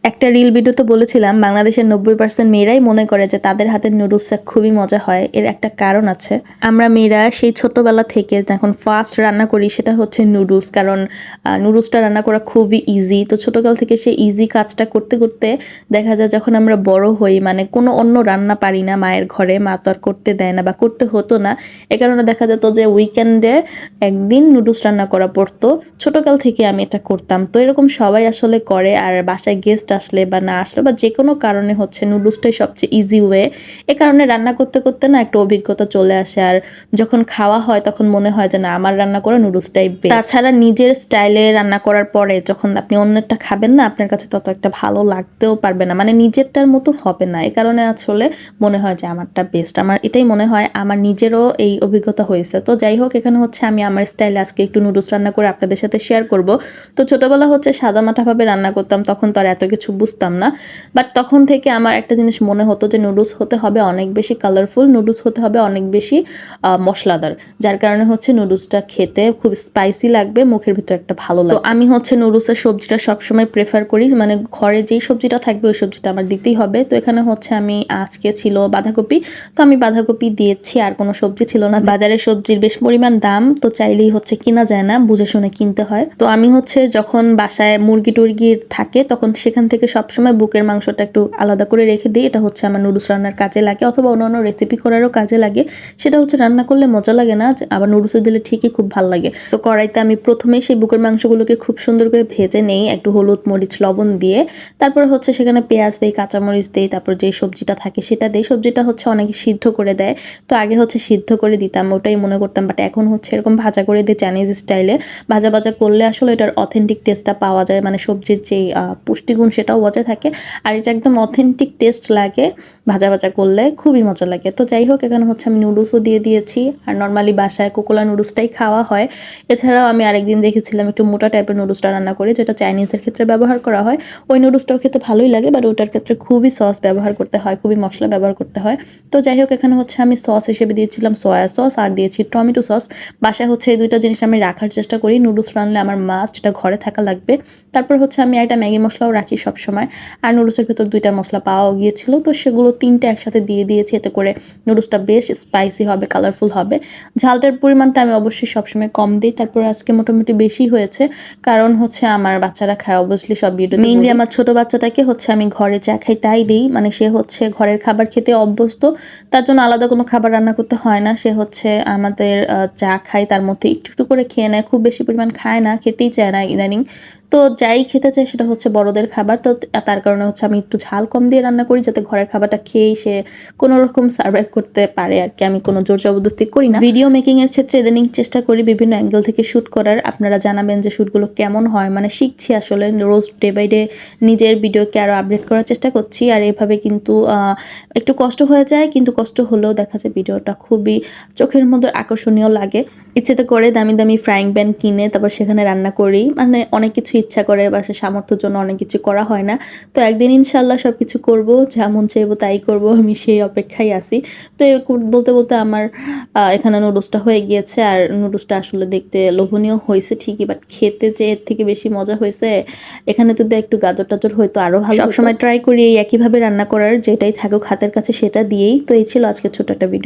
একটা রিল ভিডিওতে বলেছিলাম বাংলাদেশের 90% মেয়েরাই মনে করে যে তাদের হাতের নুডলসটা খুবই মজা হয়। এর একটা কারণ আছে। আমরা মেয়েরা সেই ছোটবেলা থেকে যখন ফার্স্ট রান্না করি সেটা হচ্ছে নুডলস, কারণ নুডলসটা রান্না করা খুবই ইজি। তো ছোটকাল থেকে সেই ইজি কাজটা করতে করতে দেখা যায় যখন আমরা বড় হই, মানে কোনো অন্য রান্না পারি না মায়ের ঘরে, মা তো আর করতে দেয় না বা করতে হতো না। এ কারণে দেখা যেত যে উইকেন্ডে একদিন নুডলস রান্না করা পড়তো। ছোটকাল থেকে আমি এটা করতাম। তো এরকম সবাই আসলে করে, আর বাসায় গেস্ট আসলে বা না আসলে বা যে কোনো কারণে হচ্ছে নুডলসটাই সবচেয়ে ইজি ওয়ে। এ কারণে রান্না করতে করতে না একটা অভিজ্ঞতা চলে আসে, আর যখন খাওয়া হয় তখন মনে হয় যে না, আমার রান্না করা নুডলসটাই বেস্ট। তাছাড়া নিজের স্টাইলে রান্না করার পরে যখন আপনি অন্যেরটা খাবেন না, আপনার কাছে তত একটা ভালো লাগতেও পারবে না, মানে নিজেরটার মতো হবে না। এ কারণে আসলে মনে হয় যে আমারটা বেস্ট। আমার এটাই মনে হয়, আমার নিজেরও এই অভিজ্ঞতা হয়েছে। তো যাই হোক, এখানে হচ্ছে আমি আমার স্টাইলে আজকে একটু নুডলস রান্না করে আপনাদের সাথে শেয়ার করব। তো ছোটবেলা হচ্ছে সাদামাটাভাবে রান্না করতাম, তখন তো আর এত কিছু বুঝতাম না। বাট তখন থেকে আমার একটা জিনিস মনে হতো যে নুডলস হতে হবে অনেক বেশি কালারফুল, নুডলস হতে হবে অনেক বেশি মশলাদার, যার কারণে হচ্ছে নুডলসটা খেতে খুব স্পাইসি লাগবে, মুখের ভিতরে একটা ভালো লাগবে। তো আমি হচ্ছে নুডলসের সবজিটা সবসময় প্রেফার করি, মানে ঘরে যেই সবজিটা থাকবে ওই সবজিটা আমার দিতেই হবে। তো এখানে হচ্ছে আমি আজকে ছিল বাঁধাকপি, তো আমি বাঁধাকপি দিয়েছি, আর কোনো সবজি ছিল না। বাজারে সবজির বেশ পরিমাণ দাম, তো চাইলেই হচ্ছে কিনা যায় না, বুঝে শুনে কিনতে হয়। তো আমি হচ্ছে যখন বাসায় মুরগি টুরগি থাকে তখন সেখান থেকে সবসময় বুকের মাংসটা একটু আলাদা করে রেখে দিই। এটা হচ্ছে আমার নুডলস রান্নার কাজে লাগে, অথবা অন্যান্য রেসিপি করারও কাজে লাগে। সেটা হচ্ছে রান্না করলে মজা লাগে না, আবার নুডলসে দিলে ঠিকই খুব ভালো লাগে। তো কড়াইতে আমি প্রথমেই সেই বুকের মাংসগুলোকে খুব সুন্দর করে ভেজে নেই, একটু হলুদ মরিচ লবণ দিয়ে। তারপর হচ্ছে সেখানে পেঁয়াজ দেই, কাঁচামরিচ দেই, তারপর যে সবজিটা থাকে সেটা দেই। সবজিটা হচ্ছে অনেকে সিদ্ধ করে দেয়, তো আগে হচ্ছে সিদ্ধ করে দিতাম, ওটাই মনে করতাম। বাট এখন হচ্ছে এরকম ভাজা করে দিই চাইনিজ স্টাইলে। ভাজা ভাজা করলে আসলে এটার অথেন্টিক টেস্টটা পাওয়া যায়, মানে সবজির যেই পুষ্টিগুণ সেটাও বজায় থাকে, আর এটা একদম অথেন্টিক টেস্ট লাগে ভাজা ভাজা করলে, খুবই মজা লাগে। তো যাই হোক, এখানে হচ্ছে আমি নুডলসও দিয়ে দিয়েছি, আর নর্মালি বাসায় কোকোলা নুডলসটাই খাওয়া হয়। এছাড়াও আমি আরেকদিন দেখেছিলাম একটু মোটা টাইপের নুডলসটা রান্না করে, যেটা চাইনিজের ক্ষেত্রে ব্যবহার করা হয়। ওই নুডলসটাও খেতে ভালোই লাগে, বাট ওটার ক্ষেত্রে খুবই সস ব্যবহার করতে হয়, খুবই মশলা ব্যবহার করতে হয়। তো যাই হোক, এখানে হচ্ছে আমি সস হিসেবে দিয়েছিলাম সয়া সস, আর দিয়েছি টমেটো সস। বাসায় হচ্ছে এই দুইটা জিনিস আমি রাখার চেষ্টা করি, নুডলস রানলে আমার মাস্ট এটা ঘরে থাকা লাগবে। তারপর হচ্ছে আমি একটা ম্যাগি মশলাও রাখি সবসময়, আর নুডলসের ভেতর দুইটা মশলা পাওয়াও গিয়েছিল, তো সেগুলো তিনটে একসাথে দিয়ে দিয়েছি। এতে করে নুডলসটা বেশ স্পাইসি হবে, কালারফুল হবে। ঝালটার পরিমাণটা আমি অবশ্যই সবসময় কম দিই। তারপর আজকে মোটামুটি বেশি হয়েছে, কারণ হচ্ছে আমার বাচ্চারা খায় অবভিয়াসলি সব ভিডিওতে। মেইনলি আমার ছোট বাচ্চাটাকে হচ্ছে আমি ঘরে যা খাই তাই দিই, মানে সে হচ্ছে ঘরের খাবার খেতে অভ্যস্ত, তার জন্য আলাদা কোনো খাবার রান্না করতে হয় না। সে হচ্ছে আমাদের যা খাই তার মধ্যে একটু একটু করে খেয়ে নেয়, খুব বেশি পরিমাণ খায় না, খেতেই চায় না ইদানিং। তো যাই খেতে চায় সেটা হচ্ছে বড়দের খাবার, তো তার কারণে হচ্ছে আমি একটু ঝাল কম দিয়ে রান্না করি, যাতে ঘরের খাবারটা খেয়েই সে কোনো রকম সার্ভাইভ করতে পারে আর কি। আমি কোনো জোর জবরদস্তি করি না। ভিডিও মেকিং এর ক্ষেত্রে ইদানিং চেষ্টা করি বিভিন্ন অ্যাঙ্গেল থেকে শ্যুট করার। আপনারা জানাবেন যে শ্যুটগুলো কেমন হয়, মানে শিখছি আসলে, রোজ ডে বাই ডে নিজের ভিডিওকে আরও আপডেট করার চেষ্টা করছি। আর এভাবে কিন্তু একটু কষ্ট হয়ে যায়, কিন্তু কষ্ট হলেও দেখা যায় ভিডিওটা খুবই চোখের মধ্যে আকর্ষণীয় লাগে। ইচ্ছেতে করে দামি দামি ফ্রাইং প্যান কিনে তারপর সেখানে রান্না করি, মানে অনেক কিছু ইচ্ছা করে, বা সে সামর্থ্যের জন্য অনেক কিছু করা হয় না। তো একদিন ইনশাল্লাহ সব কিছু করবো, যেমন চাইবো তাই করবো, আমি সেই অপেক্ষায় আছি। তো বলতে বলতে আমার এখানে নুডলসটা হয়ে গিয়েছে, আর নুডলসটা আসলে দেখতে লোভনীয় হয়েছে ঠিকই, বাট খেতে যে এর থেকে বেশি মজা হয়েছে। এখানে যদি একটু গাজর টাজর হয়তো আরো ভালো। সবসময় ট্রাই করি এই একইভাবে রান্না করার, যেটাই থাকুক হাতের কাছে সেটা দিয়েই। তো এই ছিল আজকে ছোট একটা ভিডিও।